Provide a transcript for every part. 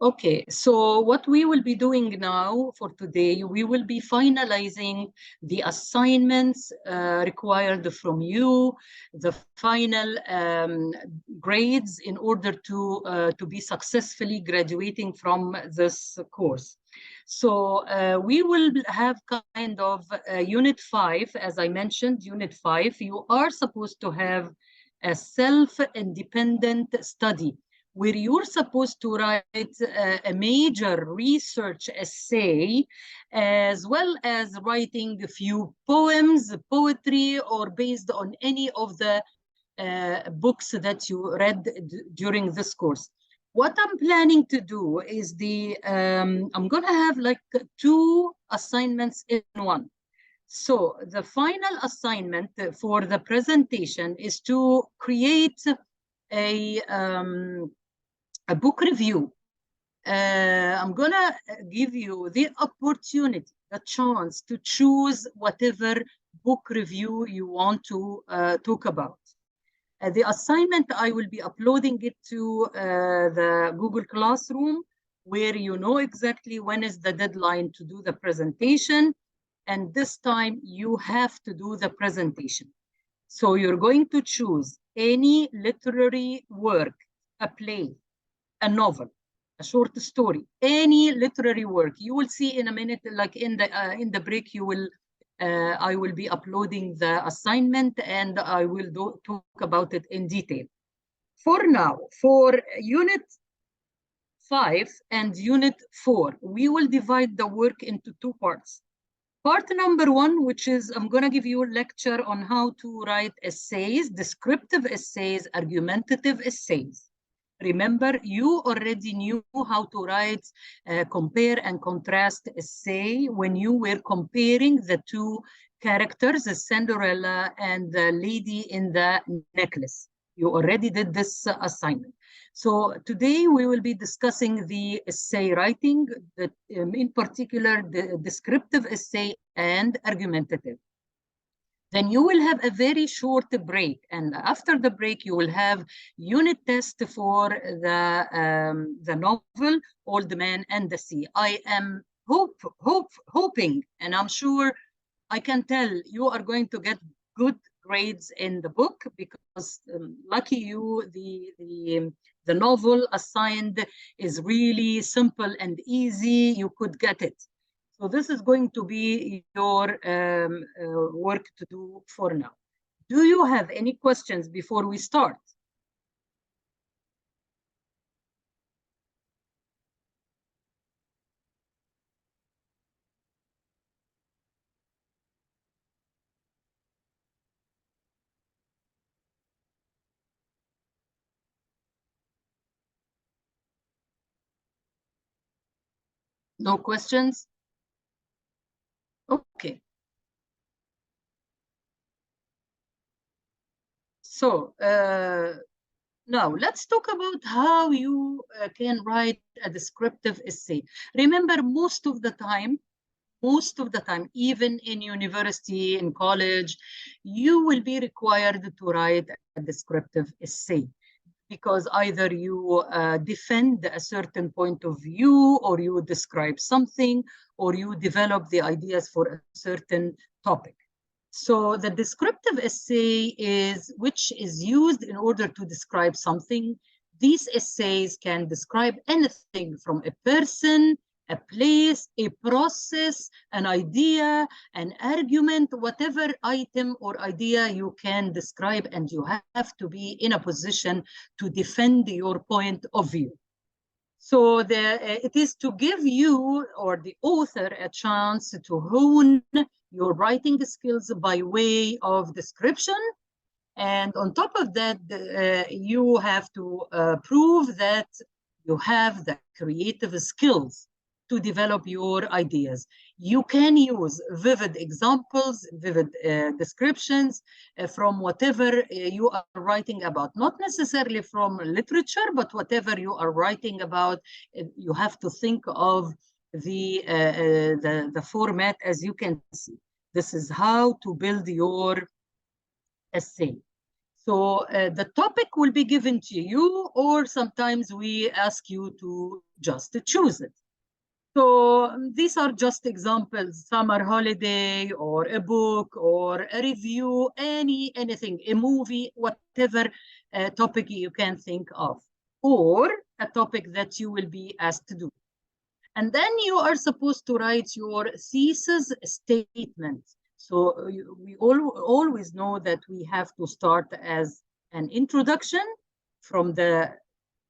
Okay, so what we will be doing now for today, we will be finalizing the assignments required from you, the final grades in order to be successfully graduating from this course. So we will have kind of Unit 5, as I mentioned, Unit 5, you are supposed to have a self-independent study where you're supposed to write a major research essay, as well as writing a few poems, poetry, or based on any of the books that you read during this course. What I'm planning to do is I'm going to have like 2 assignments in one. So the final assignment for the presentation is to create a book review. I'm gonna give you the opportunity, the chance to choose whatever book review you want to talk about. The assignment, I will be uploading it to the Google Classroom, where you know exactly when is the deadline to do the presentation. And this time you have to do the presentation. So you're going to choose any literary work, a play, a novel, a short story, any literary work. You will see in a minute, like in the break, I will be uploading the assignment and I will talk about it in detail. For now, for Unit 5 and Unit 4, we will divide the work into 2 parts. Part number 1, which is I'm going to give you a lecture on how to write essays, descriptive essays, argumentative essays. Remember, you already knew how to write, compare and contrast essay when you were comparing the 2 characters, the Cinderella and the lady in the necklace. You already did this assignment. So today we will be discussing the essay writing, in particular the descriptive essay and argumentative. Then you will have a very short break. And after the break, you will have unit test for the novel, Old Man and the Sea. I am hoping, and I'm sure I can tell you are going to get good grades in the book because lucky you, the novel assigned is really simple and easy. You could get it. So this is going to be your work to do for now. Do you have any questions before we start? No questions? Okay. So now let's talk about how you can write a descriptive essay. Remember, most of the time, even in university, in college, you will be required to write a descriptive essay, because either you defend a certain point of view, or you describe something, or you develop the ideas for a certain topic. So the descriptive essay which is used in order to describe something. These essays can describe anything from a person, a place, a process, an idea, an argument, whatever item or idea you can describe, and you have to be in a position to defend your point of view. So it is to give you or the author a chance to hone your writing skills by way of description. And on top of that, you have to prove that you have the creative skills to develop your ideas. You can use vivid examples, vivid descriptions from whatever you are writing about, not necessarily from literature, but whatever you are writing about. You have to think of the format. As you can see, this is how to build your essay. So the topic will be given to you, or sometimes we ask you to just choose it. So these are just examples: summer holiday, or a book, or a review, anything, a movie, whatever topic you can think of, or a topic that you will be asked to do. And then you are supposed to write your thesis statement. So we always know that we have to start as an introduction from the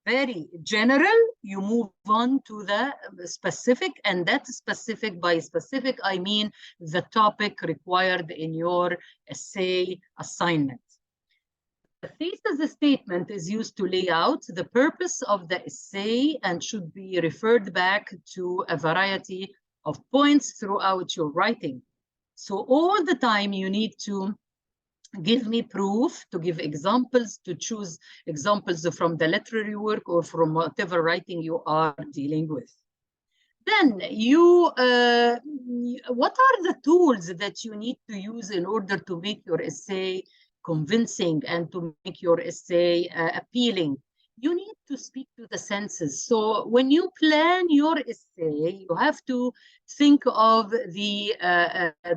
very general, you move on to the specific, and that specific, by specific, I mean the topic required in your essay assignment. The thesis statement is used to lay out the purpose of the essay and should be referred back to a variety of points throughout your writing. So all the time you need to give me proof, to give examples, to choose examples from the literary work or from whatever writing you are dealing with. Then you, what are the tools that you need to use in order to make your essay convincing and to make your essay appealing? You need to speak to the senses. So when you plan your essay, you have to think of the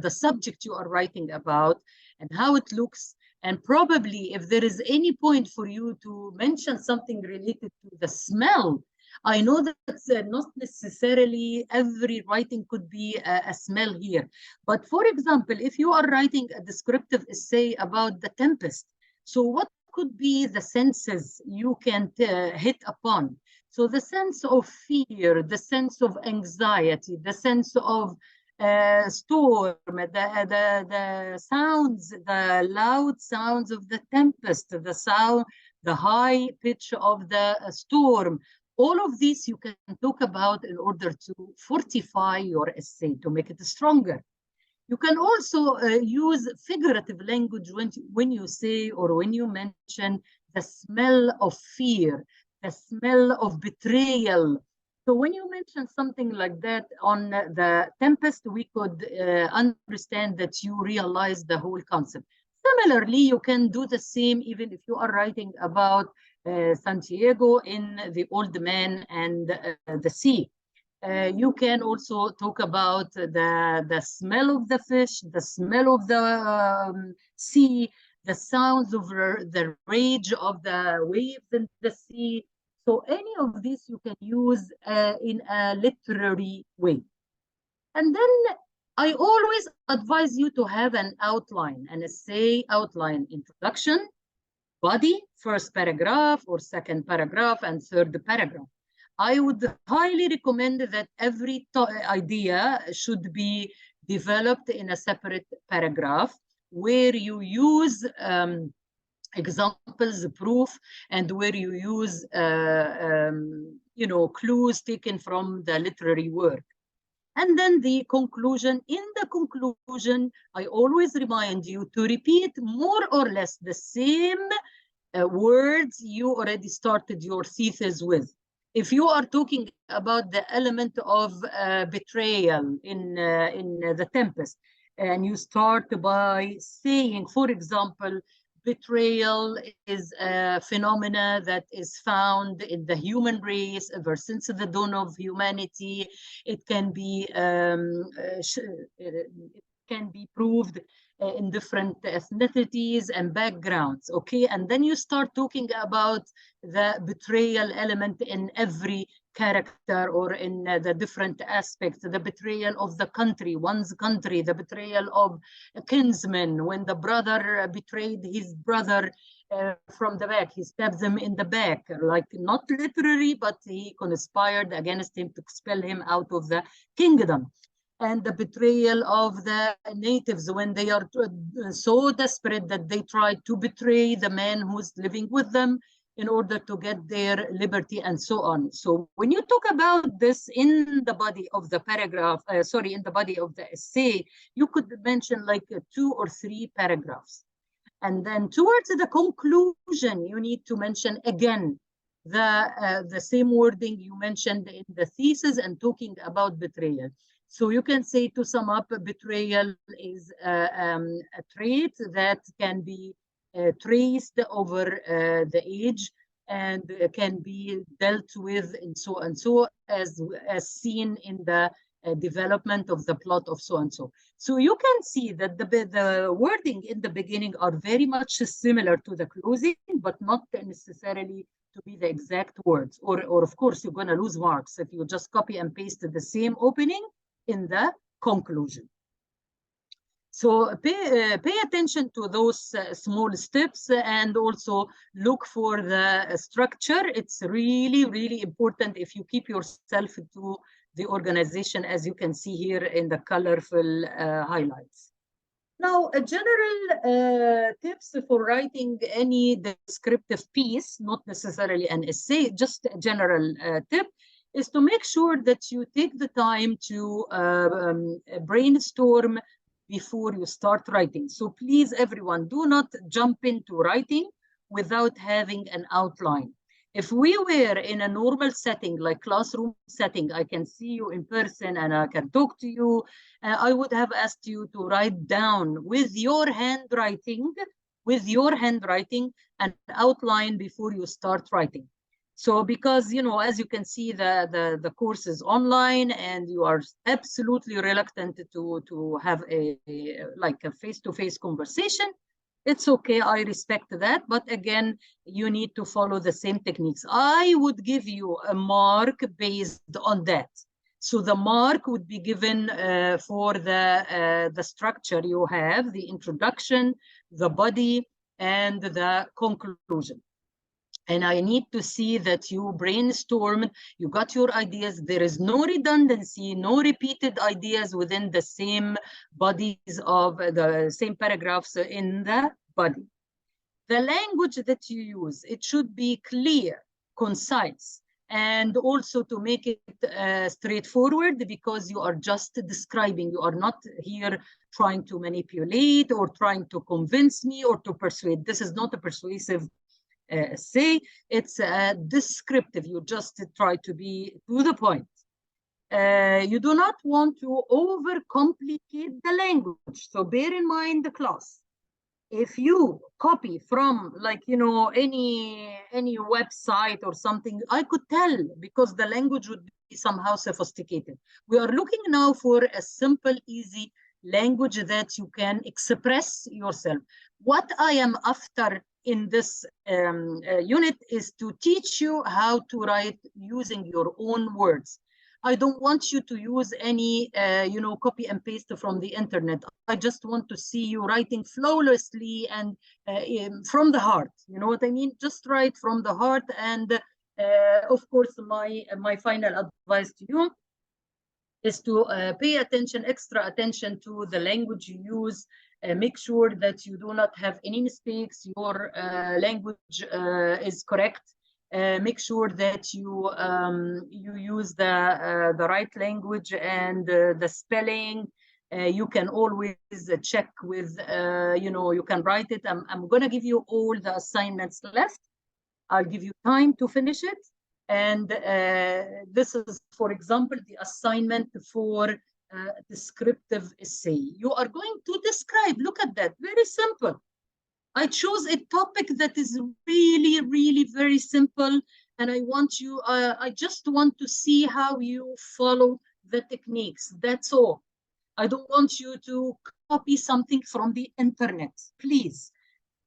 subject you are writing about and how it looks. And probably if there is any point for you to mention something related to the smell, I know that not necessarily every writing could be a smell here. But for example, if you are writing a descriptive essay about the tempest, so what could be the senses you can hit upon? So the sense of fear, the sense of anxiety, the sense of storm, the sounds, the loud sounds of the tempest, the sound, the high pitch of the storm. All of these you can talk about in order to fortify your essay, to make it stronger. You can also use figurative language when you say or when you mention the smell of fear, the smell of betrayal. So when you mention something like that on the tempest, we could understand that you realize the whole concept. Similarly, you can do the same even if you are writing about Santiago in The Old Man and the Sea. You can also talk about the smell of the fish, the smell of the sea, the sounds of the rage of the waves in the sea. So any of this you can use in a literary way. And then I always advise you to have an outline, an essay outline: introduction, body, first paragraph or second paragraph, and third paragraph. I would highly recommend that every idea should be developed in a separate paragraph where you use examples, proof, and where you use clues taken from the literary work. And then the conclusion. In the conclusion, I always remind you to repeat more or less the same words you already started your thesis with. If you are talking about the element of betrayal in The Tempest, and you start by saying, for example, betrayal is a phenomena that is found in the human race ever since the dawn of humanity. It can be proved in different ethnicities and backgrounds, okay? And then you start talking about the betrayal element in every character or in the different aspects, the betrayal of the country, one's country, the betrayal of a kinsman, when the brother betrayed his brother from the back, he stabbed him in the back, like not literally, but he conspired against him to expel him out of the kingdom. And the betrayal of the natives when they are so desperate that they try to betray the man who's living with them in order to get their liberty, and so on. So when you talk about this in the body of the paragraph, in the body of the essay, you could mention like 2 or 3 paragraphs. And then towards the conclusion, you need to mention again the same wording you mentioned in the thesis and talking about betrayal. So you can say, to sum up, betrayal is a trait that can be traced over the age and can be dealt with and so as seen in the development of the plot of so and so. So you can see that the wording in the beginning are very much similar to the closing, but not necessarily to be the exact words. Or of course, you're going to lose marks if you just copy and paste the same opening in the conclusion. So pay attention to those small steps and also look for the structure. It's really, really important if you keep yourself to the organization, as you can see here in the colorful highlights. Now, a general tips for writing any descriptive piece, not necessarily an essay, just a general tip, is to make sure that you take the time to brainstorm before you start writing. So please, everyone, do not jump into writing without having an outline. If we were in a normal setting, like classroom setting, I can see you in person and I can talk to you, I would have asked you to write down with your handwriting an outline before you start writing. So because, you know, as you can see, the course is online and you are absolutely reluctant to have a face-to-face conversation, it's okay, I respect that. But again, you need to follow the same techniques. I would give you a mark based on that. So the mark would be given for the structure you have, the introduction, the body, and the conclusion. And I need to see that you brainstormed, you got your ideas. There is no redundancy, no repeated ideas within the same bodies of the same paragraphs in the body. The language that you use, it should be clear, concise, and also to make it straightforward, because you are just describing. You are not here trying to manipulate or trying to convince me or to persuade. This is not a persuasive essay. It's descriptive. You just try to be to the point. You do not want to overcomplicate the language. So bear in mind the class. If you copy from, like, you know, any website or something, I could tell, because the language would be somehow sophisticated. We are looking now for a simple, easy language that you can express yourself. What I am after in this unit is to teach you how to write using your own words. I don't want you to use any, copy and paste from the internet. I just want to see you writing flawlessly and from the heart. You know what I mean? Just write from the heart. And of course, my final advice to you is to pay attention, extra attention to the language you use. Make sure that you do not have any mistakes. Your language is correct. Make sure that you use the right language and the spelling. You can always check with, you can write it. I'm going to give you all the assignments left. I'll give you time to finish it. And this is, for example, the assignment for descriptive essay. You are going to describe. Look at that. Very simple. I chose a topic that is really, really very simple. And I want you, I just want to see how you follow the techniques. That's all. I don't want you to copy something from the internet, please.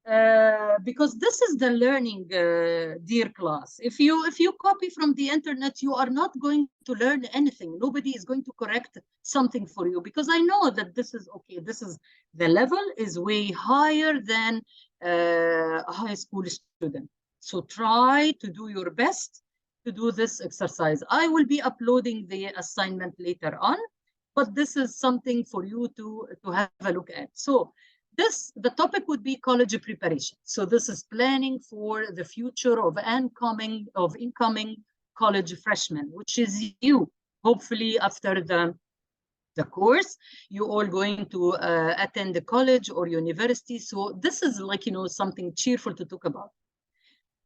Because this is the learning, dear class. If you copy from the internet, you are not going to learn anything. Nobody is going to correct something for you, because I know that this is okay. This is the level is way higher than a high school student. So try to do your best to do this exercise. I will be uploading the assignment later on, but this is something for you to have a look at. So the topic would be college preparation. So this is planning for the future of incoming college freshmen, which is you. Hopefully after the course, you're all going to attend the college or university. So this is like, something cheerful to talk about.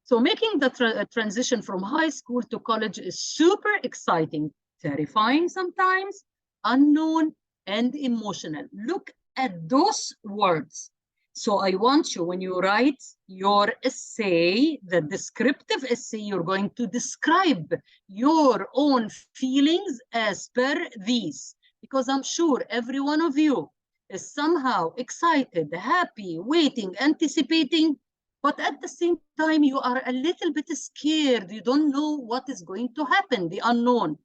So making the transition from high school to college is super exciting, terrifying sometimes, unknown, and emotional. Look at those words. So I want you, when you write your essay, the descriptive essay, you're going to describe your own feelings as per these, because I'm sure every one of you is somehow excited, happy, waiting, anticipating, but at the same time, you are a little bit scared. You don't know what is going to happen, the unknown.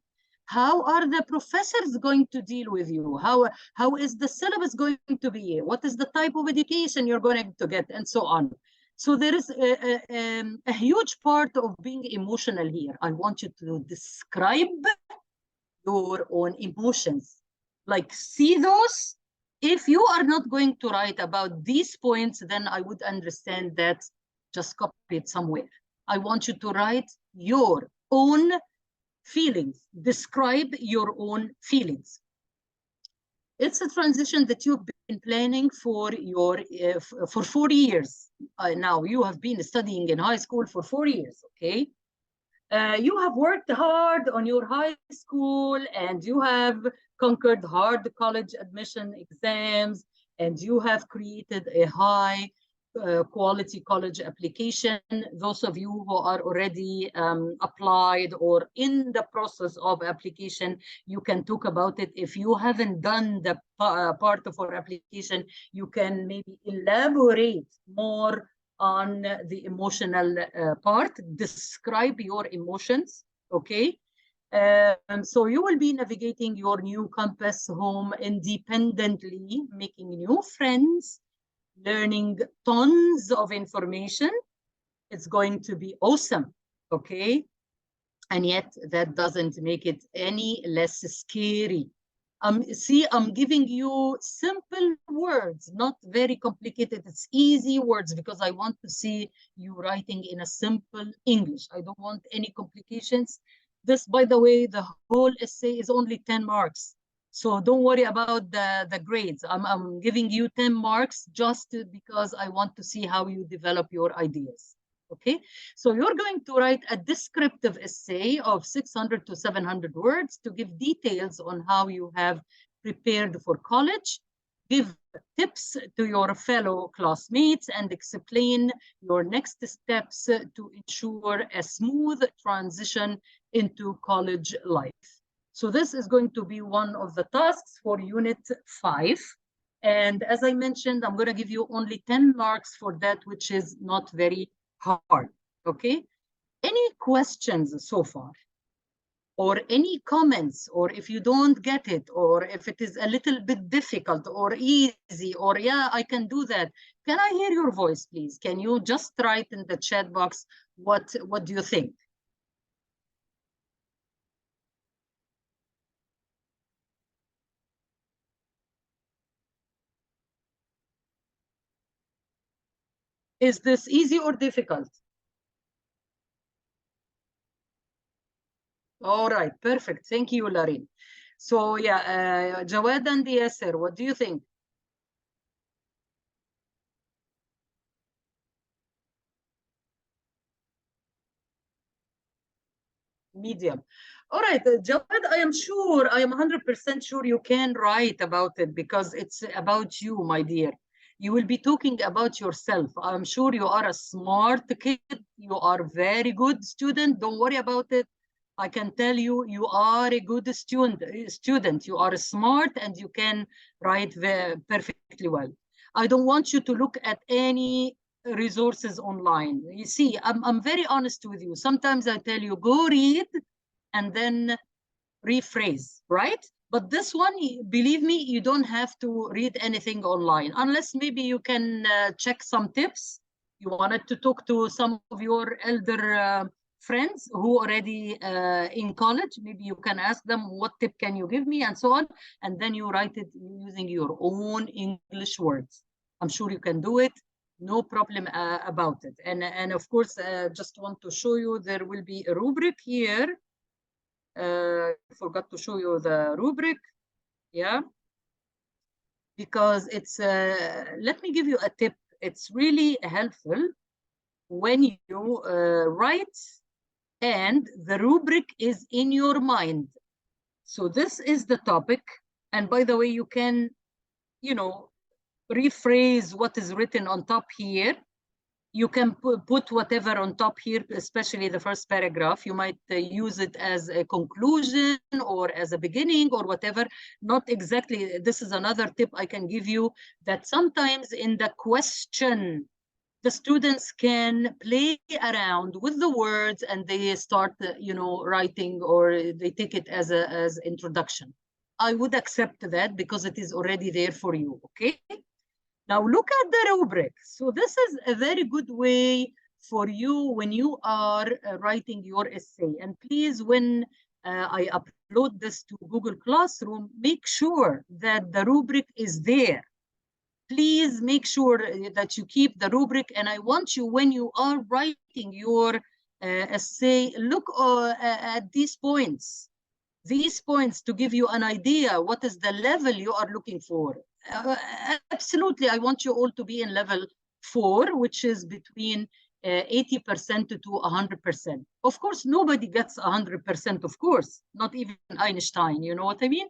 How are the professors going to deal with you? How is the syllabus going to be? What is the type of education you're going to get, and so on. So there is a huge part of being emotional here. I want you to describe your own emotions. Like, see those? If you are not going to write about these points, then I would understand that just copy it somewhere. I want you to write your own feelings. Describe your own feelings. It's a transition that you've been planning for for 4 years. Now you have been studying in high school for 4 years, okay? You have worked hard on your high school, and you have conquered hard college admission exams, and you have created a high quality college application. Those of you who are already applied or in the process of application, you can talk about it. If you haven't done the part of our application, you can maybe elaborate more on the emotional part. Describe your emotions, okay? So you will be navigating your new campus home independently, making new friends, learning tons of information. It's going to be awesome, okay? And yet that doesn't make it any less scary. See, I'm giving you simple words, not very complicated. It's easy words because I want to see you writing in a simple English. I don't want any complications. This, by the way, the whole essay is only 10 marks. So don't worry about the grades. I'm giving you 10 marks just because I want to see how you develop your ideas. Okay, so you're going to write a descriptive essay of 600 to 700 words to give details on how you have prepared for college, give tips to your fellow classmates, and explain your next steps to ensure a smooth transition into college life. So this is going to be one of the tasks for Unit 5. And as I mentioned, I'm going to give you only 10 marks for that, which is not very hard, okay? Any questions so far? Or any comments? Or if you don't get it, or if it is a little bit difficult or easy, or yeah, I can do that. Can I hear your voice, please? Can you just write in the chat box what do you think? Is this easy or difficult? All right, perfect. Thank you, Larin. So yeah, Jawad and Yasser, what do you think? Medium. All right, Jawad, I am sure, I am 100% sure you can write about it because it's about you, my dear. You will be talking about yourself. I'm sure you are a smart kid. You are a very good student. Don't worry about it. I can tell you, you are a good student. You are smart and you can write perfectly well. I don't want you to look at any resources online. You see, I'm very honest with you. Sometimes I tell you, go read and then rephrase, right? But this one, believe me, you don't have to read anything online, unless maybe you can check some tips. You wanted to talk to some of your elder friends who already in college. Maybe you can ask them, what tip can you give me, and so on. And then you write it using your own English words. I'm sure you can do it. No problem about it. And of course, just want to show you, there will be a rubric here. Forgot to show you the rubric. Yeah, because it's let me give you a tip. It's really helpful when you write and the rubric is in your mind. So this is the topic, and by the way, you can, you know, rephrase what is written on top here. You can put whatever on top here, especially the first paragraph. You might use it as a conclusion or as a beginning or whatever. Not exactly. This is another tip I can give you, that sometimes in the question, the students can play around with the words and they start, writing, or they take it as introduction. I would accept that because it is already there for you, okay? Now look at the rubric. So this is a very good way for you when you are writing your essay. And please, when I upload this to Google Classroom, make sure that the rubric is there. Please make sure that you keep the rubric. And I want you, when you are writing your essay, look at these points. These points to give you an idea what is the level you are looking for. Absolutely, I want you all to be in level 4, which is between 80% to 100%. Of course, nobody gets 100%, of course, not even Einstein, you know what I mean?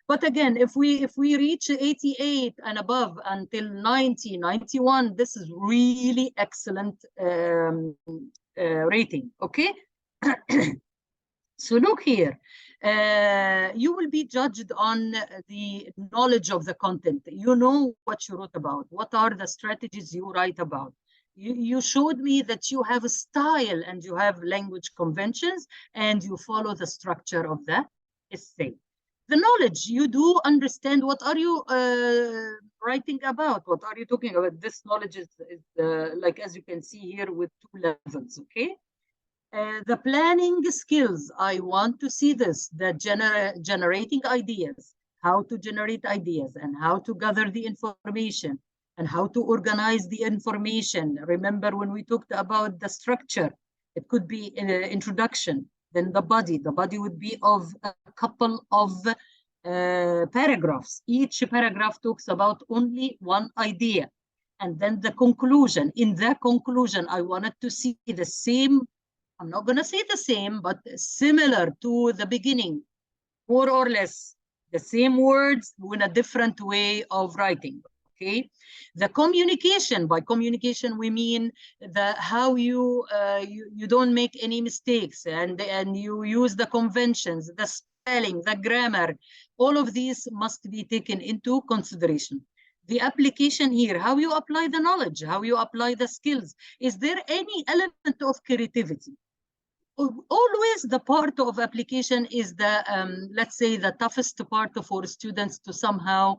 But again, if we reach 88 and above until 90, 91, this is really excellent rating, okay? So look here. You will be judged on the knowledge of the content. You know what you wrote about. What are the strategies you write about? You showed me that you have a style and you have language conventions and you follow the structure of the essay. The knowledge, you do understand what are you writing about? What are you talking about? This knowledge is like, as you can see here, with 2 levels, okay? The planning skills, I want to see this, the generating ideas, how to generate ideas and how to gather the information and how to organize the information. Remember when we talked about the structure, it could be an introduction, then the body. The body would be of a couple of paragraphs. Each paragraph talks about only one idea. And then the conclusion. In the conclusion, I wanted to see the same, I'm not going to say the same, but similar to the beginning, more or less the same words in a different way of writing, okay? The communication, by communication, we mean how you don't make any mistakes and you use the conventions, the spelling, the grammar. All of these must be taken into consideration. The application here, how you apply the knowledge, how you apply the skills. Is there any element of creativity? Always the part of application is the, let's say, the toughest part for students to somehow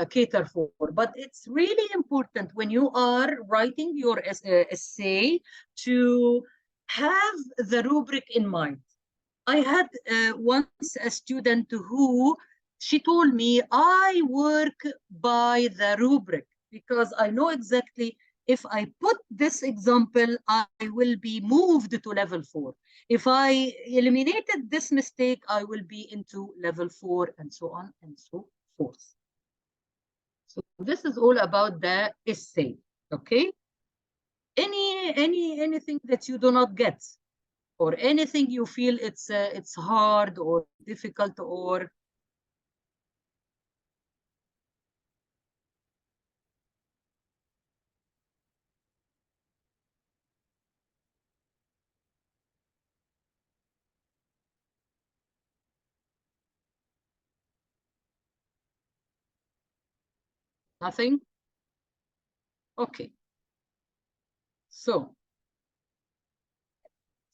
cater for. But it's really important when you are writing your essay to have the rubric in mind. I had once a student who, she told me, I work by the rubric because I know exactly if I put this example, I will be moved to level 4. If I eliminated this mistake, I will be into level 4, and so on and so forth. So this is all about the essay, okay? Anything that you do not get, or anything you feel it's hard or difficult, or nothing? Okay. So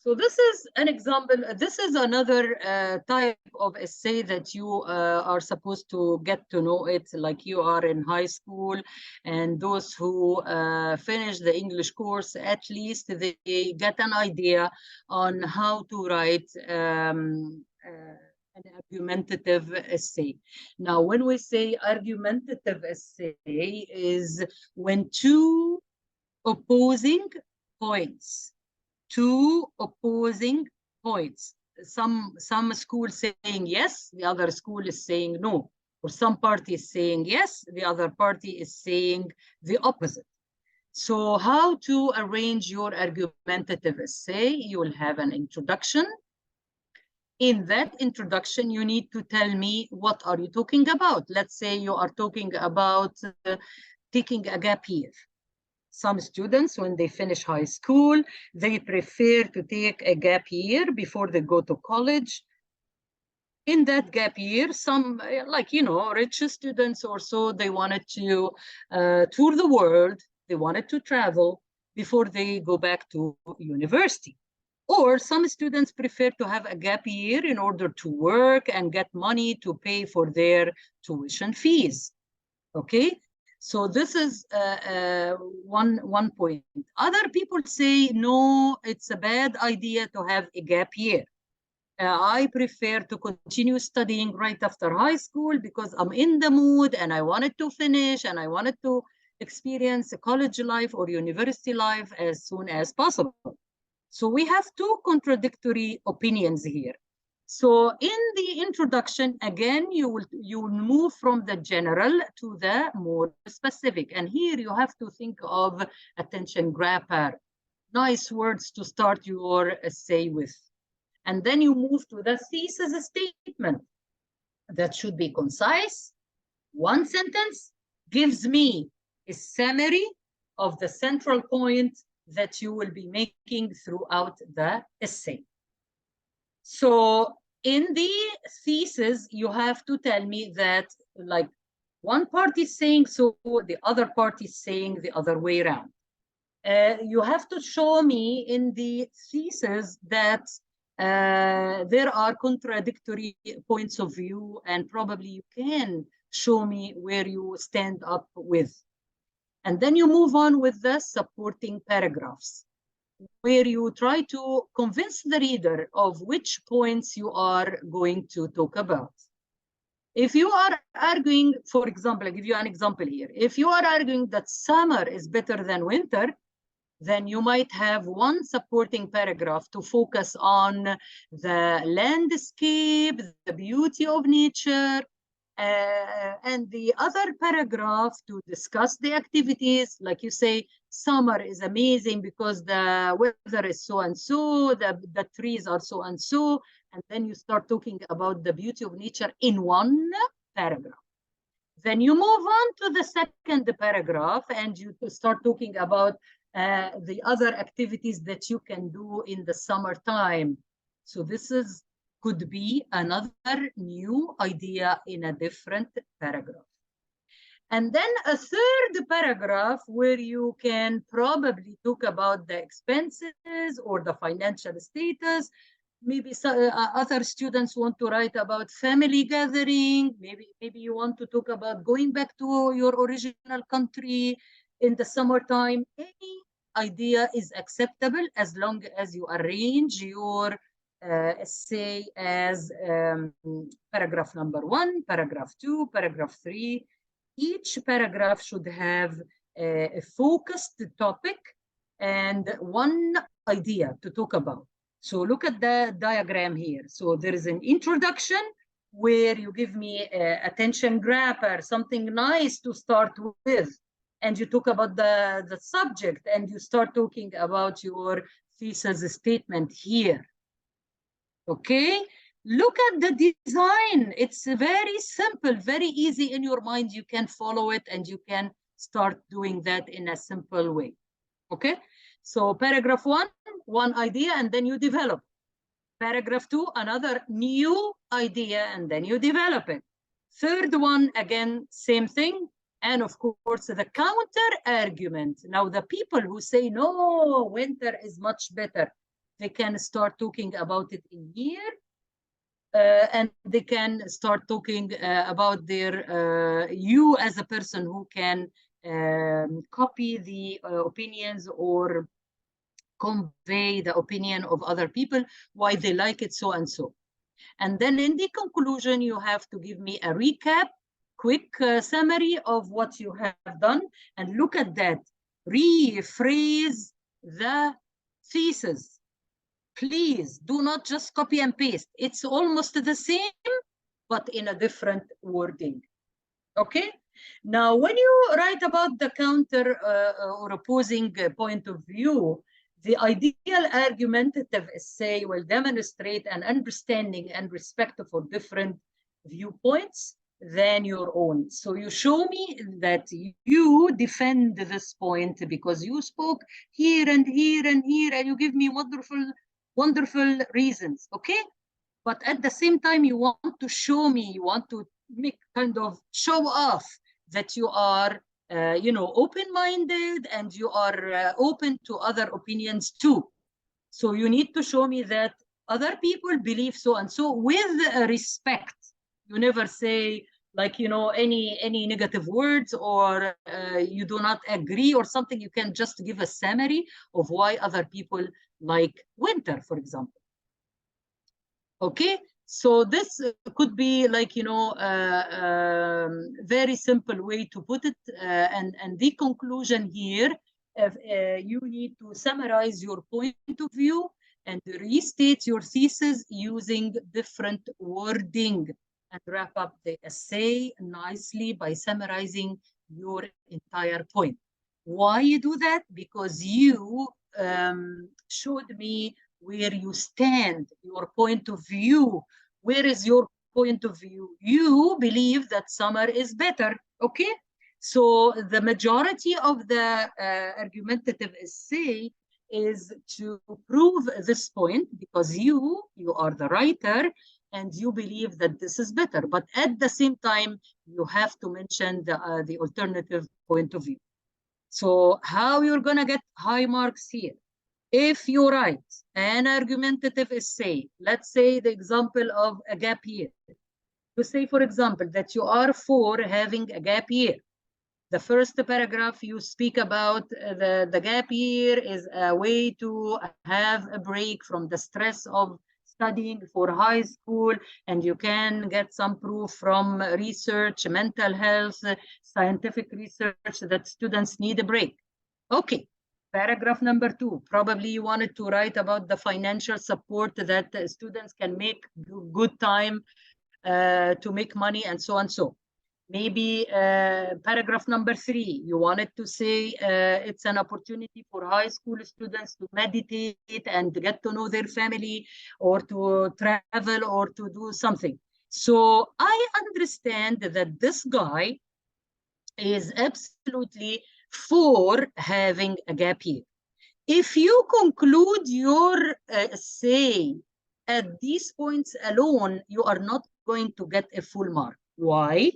this is an example. This is another type of essay that you are supposed to get to know it like you are in high school. And those who finish the English course, at least they get an idea on how to write an argumentative essay. Now, when we say argumentative essay, is when 2 opposing points, 2 opposing points. Some school saying yes, the other school is saying no. Or some party is saying yes, the other party is saying the opposite. So how to arrange your argumentative essay? You will have an introduction. In that introduction, you need to tell me what are you talking about. Let's say you are talking about taking a gap year. Some students, when they finish high school, they prefer to take a gap year before they go to college. In that gap year, some, like, you know, rich students or so, they wanted to tour the world, they wanted to travel before they go back to university. Or some students prefer to have a gap year in order to work and get money to pay for their tuition fees. Okay, so this is one point. Other people say, no, it's a bad idea to have a gap year. I prefer to continue studying right after high school because I'm in the mood and I wanted to finish and I wanted to experience a college life or university life as soon as possible. So we have two contradictory opinions here. So in the introduction, again, you will move from the general to the more specific. And here you have to think of attention grabber, nice words to start your essay with. And then you move to the thesis statement. That should be concise. One sentence gives me a summary of the central point that you will be making throughout the essay. So in the thesis, you have to tell me that, like, one party is saying so, the other party is saying the other way around. You have to show me in the thesis that there are contradictory points of view, and probably you can show me where you stand up with. And then you move on with the supporting paragraphs, where you try to convince the reader of which points you are going to talk about. If you are arguing, for example, I'll give you an example here. If you are arguing that summer is better than winter, then you might have one supporting paragraph to focus on the landscape, the beauty of nature, and the other paragraph to discuss the activities. Like you say, summer is amazing because the weather is so and so, the trees are so and so, and then you start talking about the beauty of nature in one paragraph. Then you move on to the second paragraph and you start talking about the other activities that you can do in the summertime. So this could be another new idea in a different paragraph. And then a third paragraph where you can probably talk about the expenses or the financial status. Maybe other students want to write about family gathering. Maybe you want to talk about going back to your original country in the summertime. Any idea is acceptable as long as you arrange your essay as paragraph number 1, paragraph 2, paragraph 3. Each paragraph should have a focused topic and one idea to talk about. So look at the diagram here. So there is an introduction where you give me attention grabber, something nice to start with. And you talk about the subject and you start talking about your thesis statement here. Okay, look at the design. It's very simple, very easy in your mind. You can follow it and you can start doing that in a simple way. Okay, so paragraph 1, one idea, and then you develop. Paragraph 2, another new idea, and then you develop it. Third one, again, same thing. And of course, the counter argument. Now, the people who say, no, winter is much better, they can start talking about it in here. And they can start talking about their, you as a person who can copy the opinions or convey the opinion of other people, why they like it so and so. And then in the conclusion, you have to give me a recap, quick summary of what you have done. And look at that. Rephrase the thesis. Please do not just copy and paste. It's almost the same, but in a different wording. Okay? Now, when you write about the counter or opposing point of view, The ideal argumentative essay will demonstrate an understanding and respect for different viewpoints than your own. So you show me that you defend this point because you spoke here and here and here, and you give me wonderful, wonderful reasons, okay? But at the same time, you want to show me, you want to make kind of show off that you are open-minded and you are open to other opinions too. So you need to show me that other people believe so and so with respect. You never say like, any negative words or you do not agree or something. You can just give a summary of why other people like winter, for example. Okay, so this could be like, very simple way to put it. And the conclusion here, you need to summarize your point of view and restate your thesis using different wording and wrap up the essay nicely by summarizing your entire point. Why you do that? Because you showed me where you stand, your point of view. Where is your point of view? You believe that summer is better, okay? So the majority of the argumentative essay is to prove this point because you are the writer and you believe that this is better. But at the same time, you have to mention the alternative point of view. So how you're gonna get high marks here? If you write an argumentative essay, let's say the example of a gap year. You say, for example, that you are for having a gap year. The first paragraph you speak about the gap year is a way to have a break from the stress of studying for high school, and you can get some proof from research, mental health, scientific research that students need a break. Okay. Paragraph number 2, probably you wanted to write about the financial support that students can make good time to make money and so on. So maybe paragraph number 3, you wanted to say it's an opportunity for high school students to meditate and to get to know their family or to travel or to do something. So I understand that this guy is absolutely for having a gap year. If you conclude your essay at these points alone, you are not going to get a full mark. Why?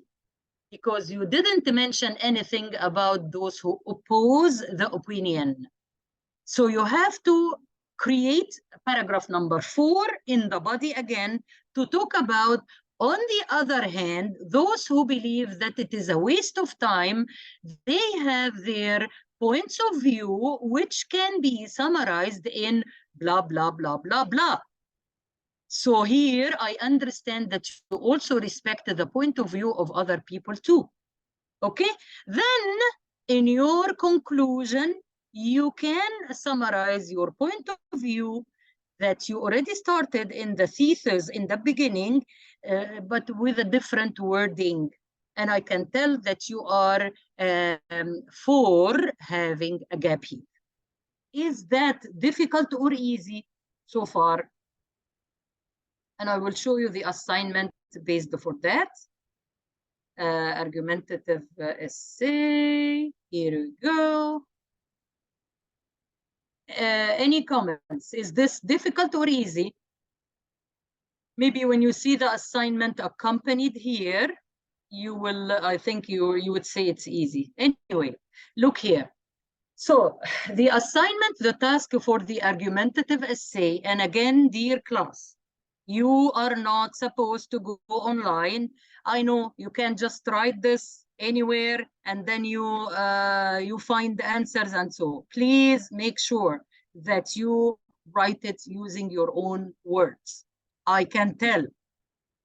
Because you didn't mention anything about those who oppose the opinion. So you have to create paragraph number 4 in the body again to talk about, on the other hand, those who believe that it is a waste of time, they have their points of view, which can be summarized in blah, blah, blah, blah, blah. So here I understand that you also respect the point of view of other people too. Okay? Then in your conclusion, you can summarize your point of view that you already started in the thesis in the beginning, but with a different wording. And I can tell that you are for having a gap year. Is that difficult or easy so far? And I will show you the assignment based for that. Argumentative essay. Here we go. Any comments? Is this difficult or easy? Maybe when you see the assignment accompanied here, you will, I think you would say it's easy. Anyway, look here. So the assignment, the task for the argumentative essay, and again, dear class, you are not supposed to go online. I know you can just write this anywhere and then you find the answers and so. Please make sure that you write it using your own words. I can tell.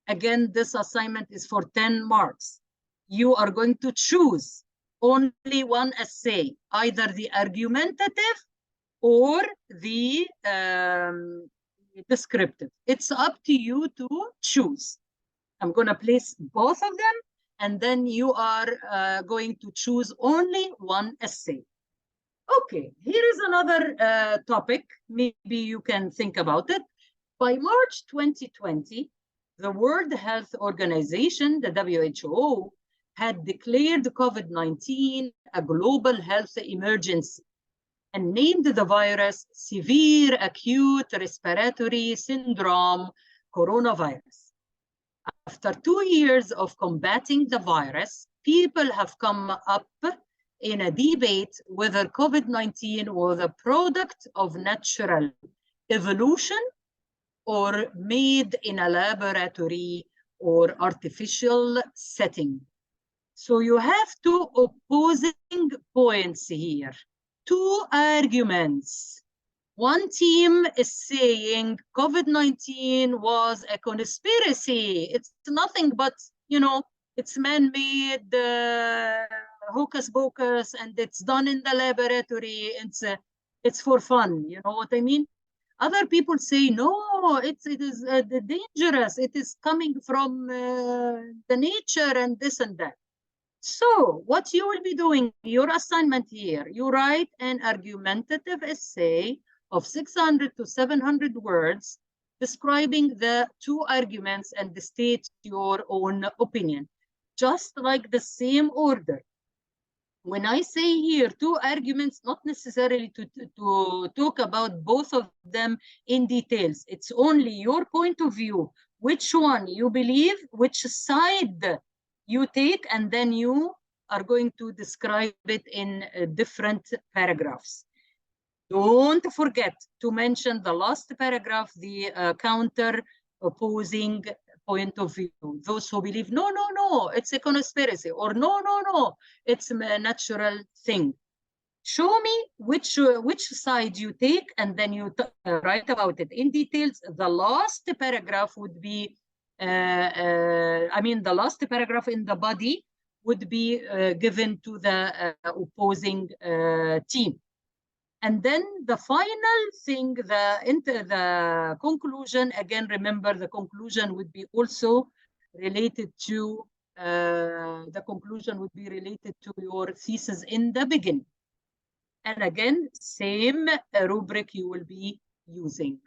Again, this assignment is for 10 marks. You are going to choose only one essay, either the argumentative or the descriptive. It's up to you to choose. I'm going to place both of them, and then you are going to choose only one essay. Okay, here is another topic. Maybe you can think about it. By March 2020, the World Health Organization, the WHO, had declared COVID-19 a global health emergency and named the virus severe acute respiratory syndrome coronavirus. After 2 years of combating the virus, people have come up in a debate whether COVID-19 was a product of natural evolution or made in a laboratory or artificial setting. So you have two opposing points here, two arguments. One team is saying COVID-19 was a conspiracy. It's nothing but, it's man-made hocus pocus, and it's done in the laboratory. It's for fun. You know what I mean? Other people say, no, it is dangerous. It is coming from the nature and this and that. So what you will be doing, your assignment here, you write an argumentative essay of 600 to 700 words describing the two arguments and state your own opinion, just like the same order. When I say here two arguments, not necessarily to talk about both of them in details. It's only your point of view, which one you believe, which side you take, and then you are going to describe it in different paragraphs. Don't forget to mention the last paragraph, the counter opposing point of view. Those who believe, no, no, no, it's a conspiracy, or no, no, no, it's a natural thing. Show me which side you take, and then you write about it in details. The last paragraph would be, the last paragraph in the body would be given to the opposing team. And then the final thing, the conclusion, again, remember the conclusion would be also related to, your thesis in the beginning. And again, same rubric you will be using.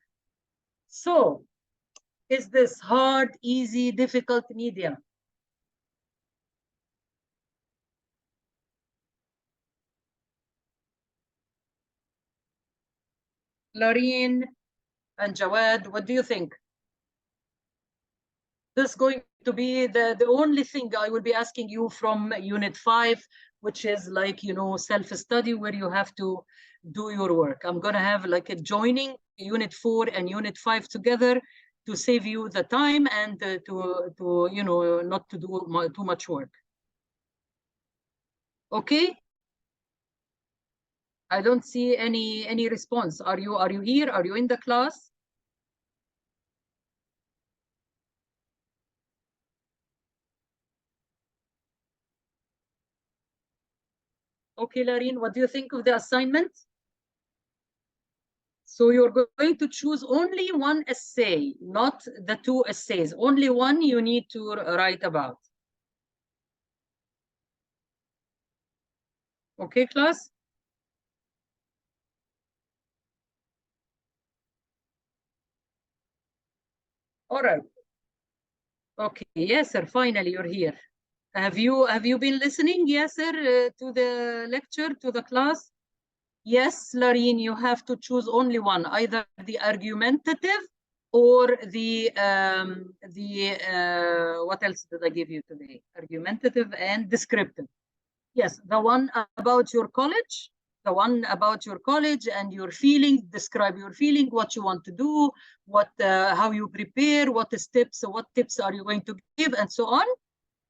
So, is this hard, easy, difficult, medium? Loreen and Jawad, what do you think? This is going to be the only thing I will be asking you from Unit 5, which is like, self-study where you have to do your work. I'm going to have like a joining Unit 4 and Unit 5 together to save you the time and to not to do too much work. Okay? I don't see any response. Are you here? Are you in the class? Okay, Larine, what do you think of the assignment? So you're going to choose only one essay, not the two essays. Only one you need to write about. Okay, class? All right. Okay, yes, sir. Finally, you're here. Have you been listening, yes, sir, to the lecture, to the class? Yes, Larine, you have to choose only one, either the argumentative or the what else did I give you today? Argumentative and descriptive. Yes, the one about your college, and your feeling, describe your feeling, what you want to do, how you prepare, what tips are you going to give, and so on,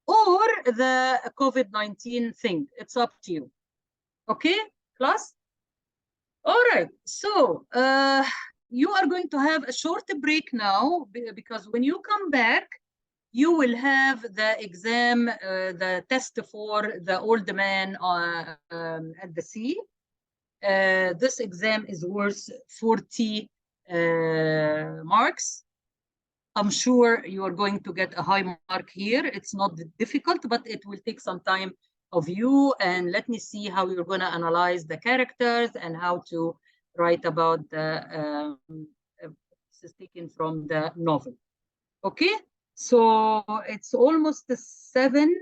or the COVID-19 thing. It's up to you. Okay, class? All right, so you are going to have a short break now, because when you come back, you will have the exam, the test for the old man at the sea. This exam is worth 40 marks. I'm sure you are going to get a high mark here. It's not difficult, but it will take some time of you, and let me see how you're going to analyze the characters and how to write about the this is taken from the novel. Okay, so it's almost 7,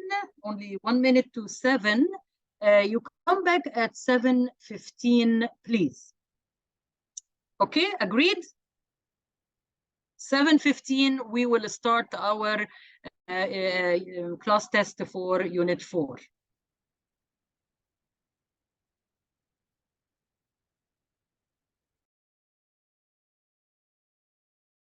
only 1 minute to 7. You come back at 7:15, please. Okay, agreed? 7:15, we will start our class test for Unit 4.